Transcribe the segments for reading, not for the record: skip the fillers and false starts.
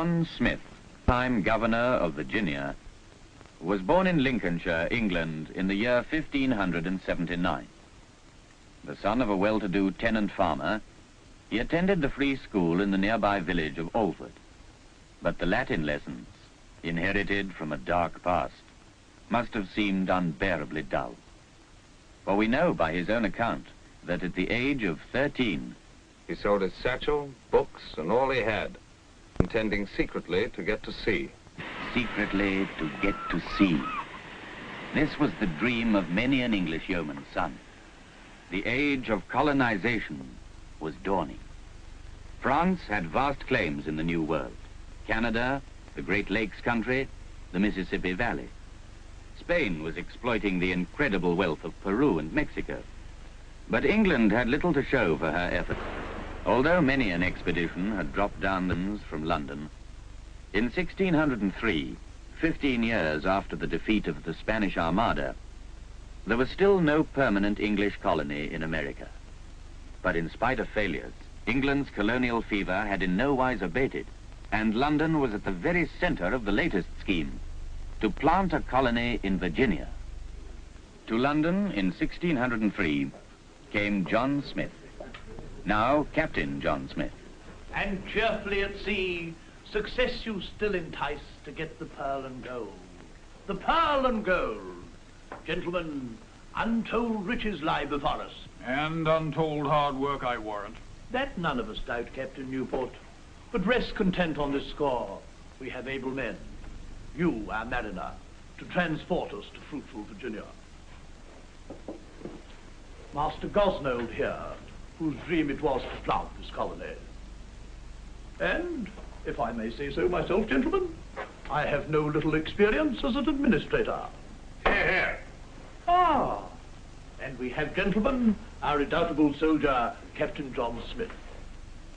John Smith, time governor of Virginia, was born in Lincolnshire, England, in the year 1579. The son of a well-to-do tenant farmer, he attended the free school in the nearby village of Alford. But the Latin lessons, inherited from a dark past, must have seemed unbearably dull. For we know by his own account that at the age of 13, he sold his satchel, books, and all he had, intending secretly to get to sea. Secretly to get to sea. This was the dream of many an English yeoman's son. The age of colonization was dawning. France had vast claims in the New World. Canada, the Great Lakes country, the Mississippi Valley. Spain was exploiting the incredible wealth of Peru and Mexico. But England had little to show for her efforts. Although many an expedition had dropped down from London, in 1603, 15 years after the defeat of the Spanish Armada, there was still no permanent English colony in America. But in spite of failures, England's colonial fever had in no wise abated, and London was at the very center of the latest scheme, to plant a colony in Virginia. To London in 1603 came John Smith, now Captain John Smith. And cheerfully at sea, success you still entice to get the pearl and gold. The pearl and gold. Gentlemen, untold riches lie before us. And untold hard work, I warrant. That none of us doubt, Captain Newport. But rest content on this score. We have able men, you, our mariner, to transport us to fruitful Virginia. Master Gosnold here, whose dream it was to plant this colony. And, if I may say so myself, gentlemen, I have no little experience as an administrator. Hear, hear. Ah, and we have, gentlemen, our redoubtable soldier, Captain John Smith.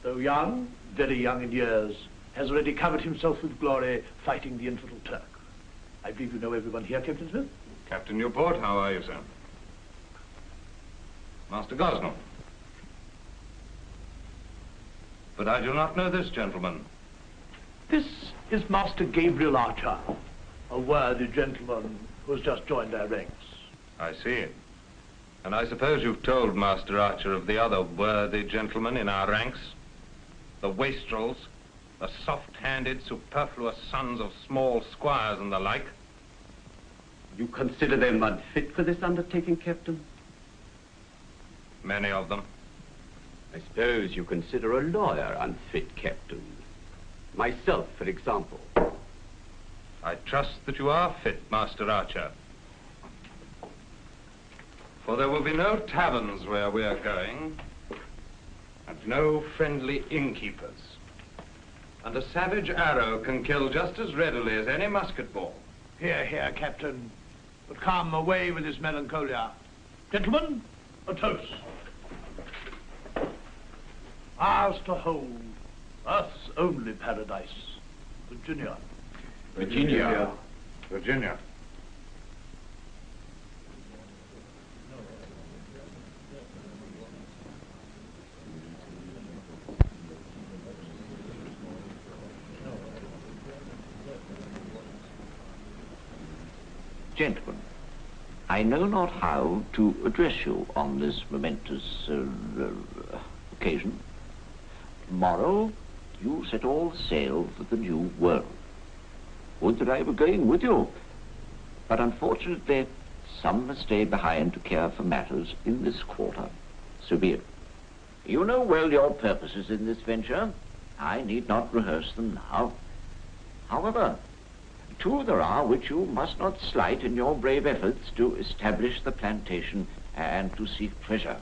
Though young, very young in years, has already covered himself with glory fighting the infidel Turk. I believe you know everyone here, Captain Smith? Captain Newport, how are you, sir? Master Gosnell. But I do not know this gentleman. This is Master Gabriel Archer, a worthy gentleman who has just joined our ranks. I see. And I suppose you've told Master Archer of the other worthy gentlemen in our ranks? The wastrels, the soft-handed, superfluous sons of small squires and the like. You consider them unfit for this undertaking, Captain? Many of them. I suppose you consider a lawyer unfit, Captain. Myself, for example. I trust that you are fit, Master Archer. For there will be no taverns where we are going, and no friendly innkeepers. And a savage arrow can kill just as readily as any musket ball. Here, here, Captain. But come away with this melancholia. Gentlemen, a toast. Ours to hold, Earth's only paradise, Virginia. Virginia. Virginia. Gentlemen, I know not how to address you on this momentous occasion. Tomorrow, you set all sail for the New World. Would that I were going with you, but unfortunately, some must stay behind to care for matters in this quarter. So be it. You know well your purposes in this venture. I need not rehearse them now. However, two there are which you must not slight in your brave efforts to establish the plantation and to seek treasure.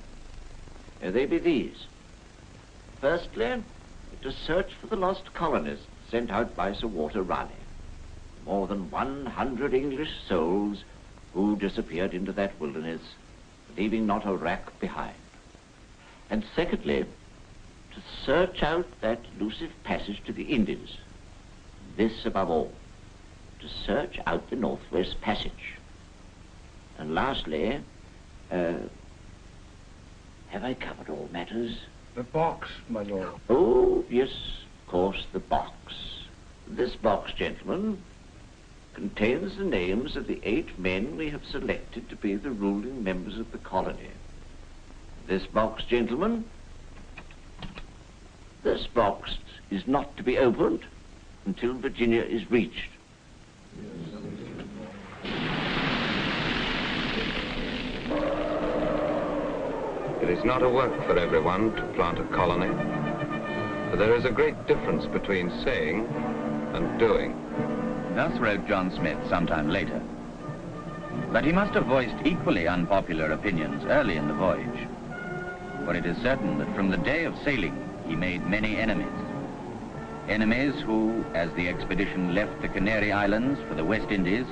They be these. Firstly, to search for the lost colonists sent out by Sir Walter Raleigh. More than 100 English souls who disappeared into that wilderness, leaving not a rack behind. And secondly, to search out that elusive passage to the Indies. This above all, to search out the Northwest Passage. And lastly, have I covered all matters? The box, my lord. Oh, yes, of course, the box. This box, gentlemen, contains the names of the 8 men we have selected to be the ruling members of the colony. This box, gentlemen, this box is not to be opened until Virginia is reached. It is not a work for everyone to plant a colony, but there is a great difference between saying and doing. Thus wrote John Smith sometime later. But he must have voiced equally unpopular opinions early in the voyage, for it is certain that from the day of sailing he made many enemies. Enemies who, as the expedition left the Canary Islands for the West Indies,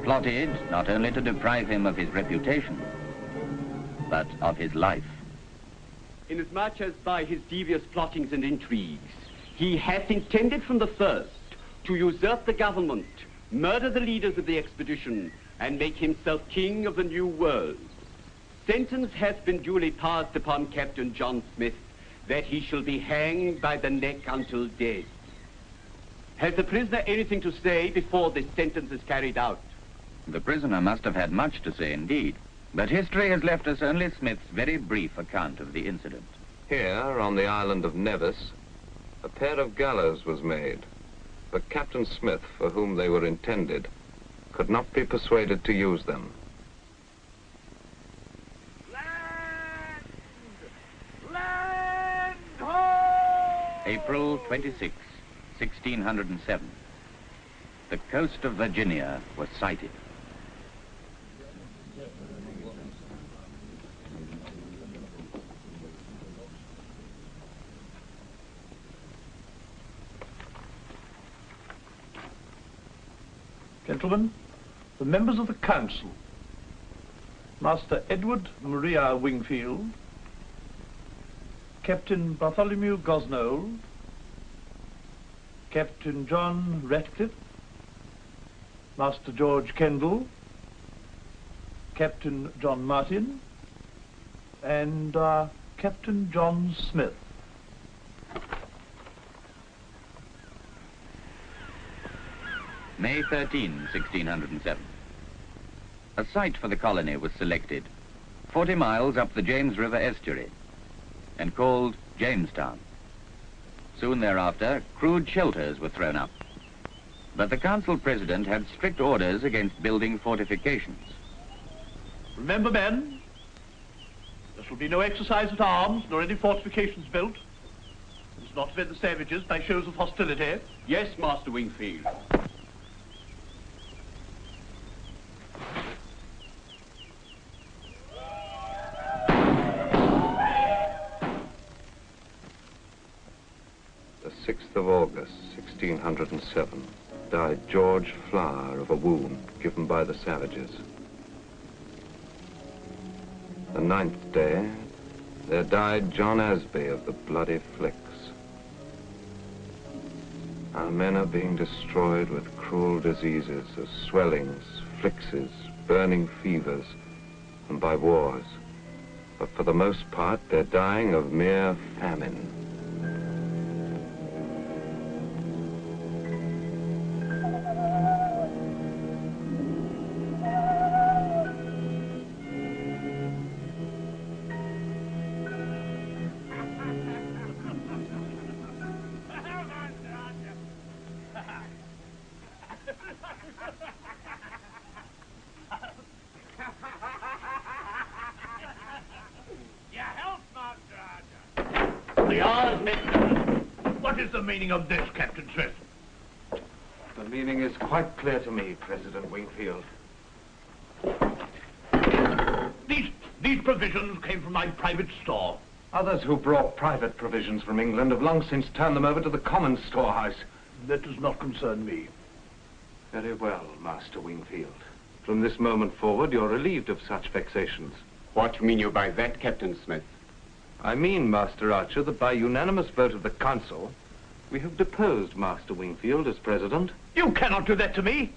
plotted not only to deprive him of his reputation, but of his life. Inasmuch as by his devious plottings and intrigues, he hath intended from the first to usurp the government, murder the leaders of the expedition, and make himself king of the New World, sentence hath been duly passed upon Captain John Smith that he shall be hanged by the neck until dead. Has the prisoner anything to say before this sentence is carried out? The prisoner must have had much to say indeed, but history has left us only Smith's very brief account of the incident. Here, on the island of Nevis, a pair of gallows was made, but Captain Smith, for whom they were intended, could not be persuaded to use them. Land! Land! Ho! April 26, 1607. The coast of Virginia was sighted. Gentlemen, the members of the council, Master Edward Maria Wingfield, Captain Bartholomew Gosnold, Captain John Ratcliffe, Master George Kendall, Captain John Martin, and Captain John Smith. May 13, 1607. A site for the colony was selected, 40 miles up the James River estuary, and called Jamestown. Soon thereafter, crude shelters were thrown up. But the council president had strict orders against building fortifications. Remember, men, there shall be no exercise at arms, nor any fortifications built. We must not offend the savages by shows of hostility. Yes, Master Wingfield. The 6th of August, 1607, died George Flower of a wound given by the savages. The 9th day, there died John Asby of the bloody flicks. Our men are being destroyed with cruel diseases of swellings, flixes, burning fevers, and by wars. But for the most part, they're dying of mere famine. What is the meaning of this, Captain Smith? The meaning is quite clear to me, President Wingfield. These provisions came from my private store. Others who brought private provisions from England have long since turned them over to the common storehouse. That does not concern me. Very well, Master Wingfield. From this moment forward, you're relieved of such vexations. What mean you by that, Captain Smith? I mean, Master Archer, that by unanimous vote of the council, we have deposed Master Wingfield as president. You cannot do that to me.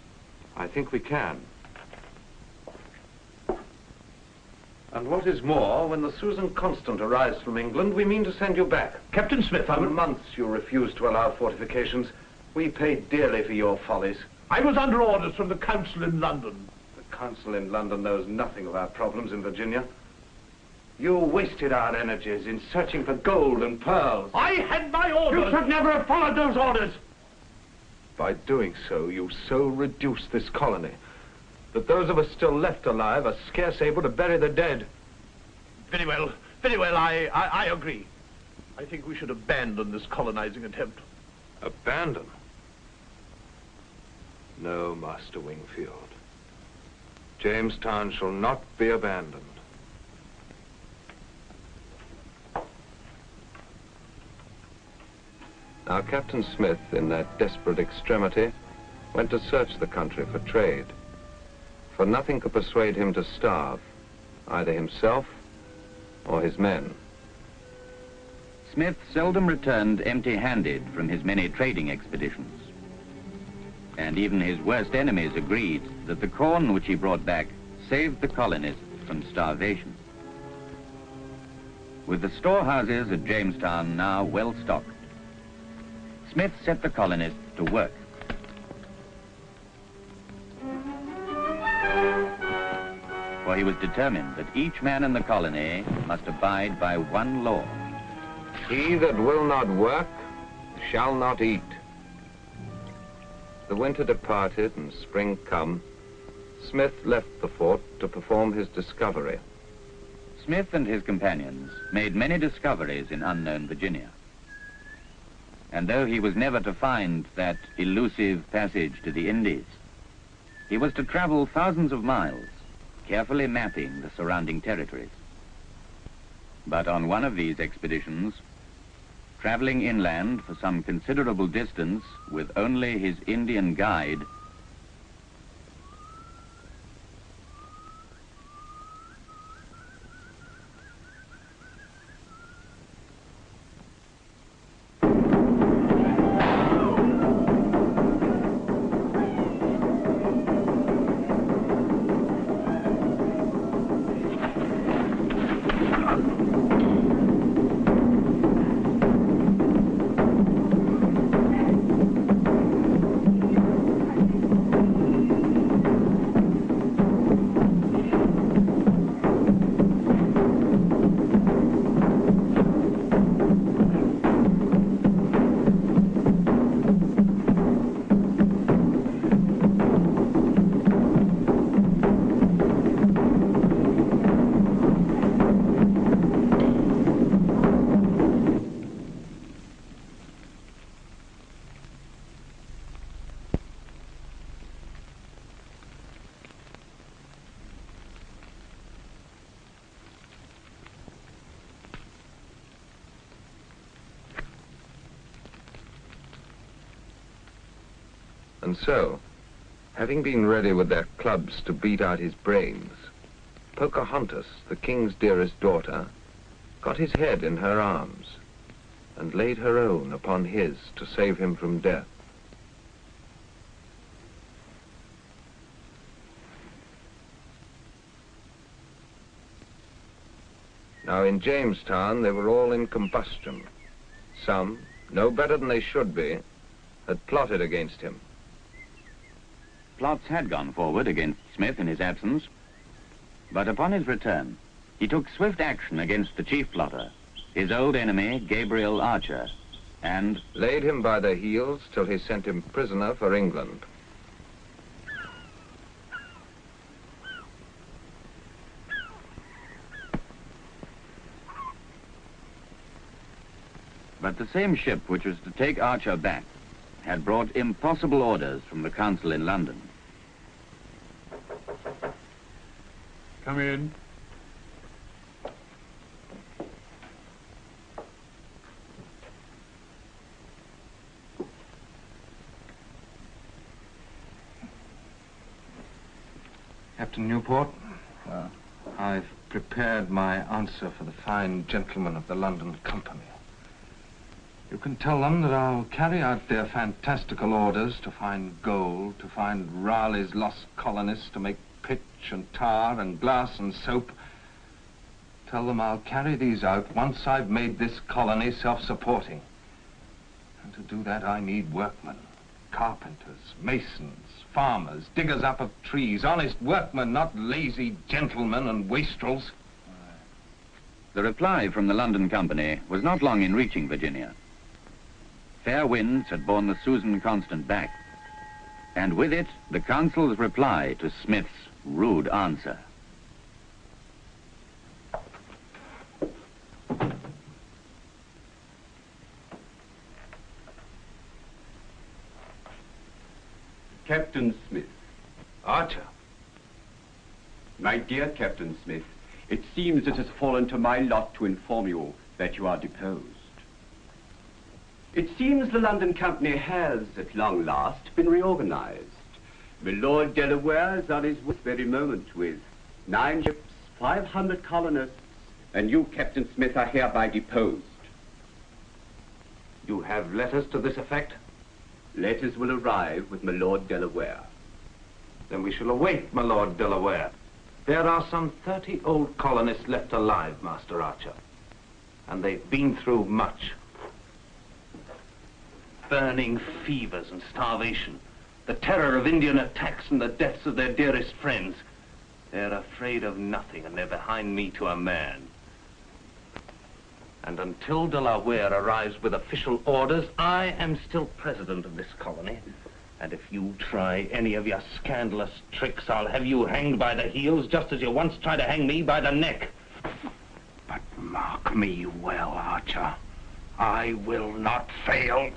I think we can. And what is more, when the Susan Constant arrives from England, we mean to send you back. Captain Smith, For months you refused to allow fortifications. We paid dearly for your follies. I was under orders from the council in London. The council in London knows nothing of our problems in Virginia. You wasted our energies in searching for gold and pearls. I had my orders. You should never have followed those orders. By doing so, you so reduced this colony that those of us still left alive are scarce able to bury the dead. Very well, I agree. I think we should abandon this colonizing attempt. Abandon? No, Master Wingfield. Jamestown shall not be abandoned. Now, Captain Smith, in that desperate extremity, went to search the country for trade. For nothing could persuade him to starve, either himself or his men. Smith seldom returned empty-handed from his many trading expeditions. And even his worst enemies agreed that the corn which he brought back saved the colonists from starvation. With the storehouses at Jamestown now well stocked, Smith set the colonists to work. For he was determined that each man in the colony must abide by one law. He that will not work shall not eat. The winter departed and spring come. Smith left the fort to perform his discovery. Smith and his companions made many discoveries in unknown Virginia. And though he was never to find that elusive passage to the Indies, he was to travel thousands of miles, carefully mapping the surrounding territories. But on one of these expeditions, traveling inland for some considerable distance with only his Indian guide, And so, having been ready with their clubs to beat out his brains, Pocahontas, the king's dearest daughter, got his head in her arms and laid her own upon his to save him from death. Now in Jamestown they were all in combustion. Some, no better than they should be, had plotted against him. Plots had gone forward against Smith in his absence, but upon his return, he took swift action against the chief plotter, his old enemy, Gabriel Archer, and laid him by the heels till he sent him prisoner for England. But the same ship which was to take Archer back had brought impossible orders from the council in London. Come in. Captain Newport, I've prepared my answer for the fine gentlemen of the London Company. You can tell them that I'll carry out their fantastical orders to find gold, to find Raleigh's lost colonists, to make pitch and tar and glass and soap. Tell them I'll carry these out once I've made this colony self-supporting. And to do that, I need workmen. carpenters, masons, farmers, diggers up of trees, honest workmen, not lazy gentlemen and wastrels. The reply from the London Company was not long in reaching Virginia. Fair winds had borne the Susan Constant back, and with it, the Council's reply to Smith's rude answer. Captain Smith. Archer. My dear Captain Smith, it seems it has fallen to my lot to inform you that you are deposed. It seems the London Company has, at long last, been reorganized. My Lord Delaware is on his way this very moment with 9 ships, 500 colonists, and you, Captain Smith, are hereby deposed. You have letters to this effect? Letters will arrive with my Lord Delaware. Then we shall await my Lord Delaware. There are some 30 old colonists left alive, Master Archer. And they've been through much. Burning fevers and starvation, the terror of Indian attacks and the deaths of their dearest friends. They're afraid of nothing and they're behind me to a man. And until Delaware arrives with official orders, I am still president of this colony. And if you try any of your scandalous tricks, I'll have you hanged by the heels just as you once tried to hang me by the neck. But mark me well, Archer. I will not fail.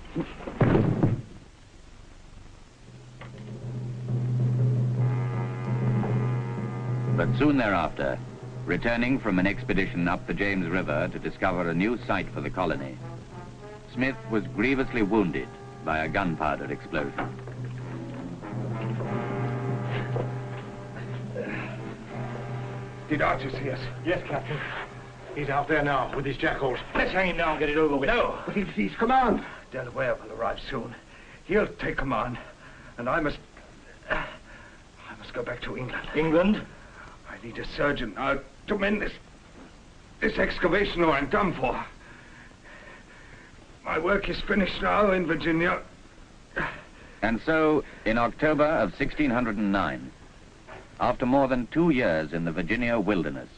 But soon thereafter, returning from an expedition up the James River to discover a new site for the colony, Smith was grievously wounded by a gunpowder explosion. Did Archer see us? Yes, Captain. He's out there now with his jackals. Let's hang him down and get it over with. No. But he's command. Delaware will arrive soon. He'll take command. And I must go back to England. England? I need a surgeon now to mend this excavation or I'm done for. My work is finished now in Virginia. And so, in October of 1609, after more than 2 years in the Virginia wilderness,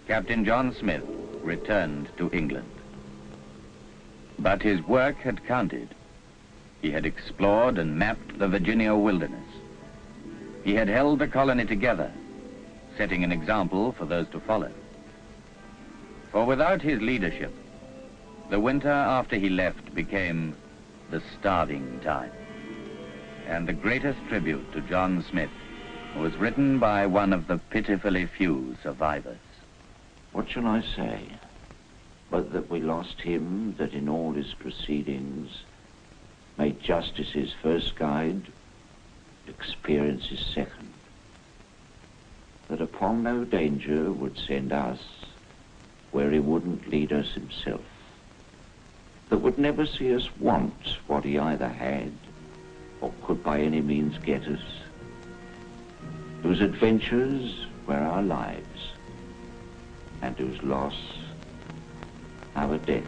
Captain John Smith returned to England. But his work had counted. He had explored and mapped the Virginia wilderness. He had held the colony together, setting an example for those to follow. For without his leadership, the winter after he left became the starving time. And the greatest tribute to John Smith was written by one of the pitifully few survivors. What shall I say? But that we lost him, that in all his proceedings made justice his first guide, experience his second. That upon no danger would send us where he wouldn't lead us himself. That would never see us want what he either had or could by any means get us. Whose adventures were our lives, and whose loss our deaths.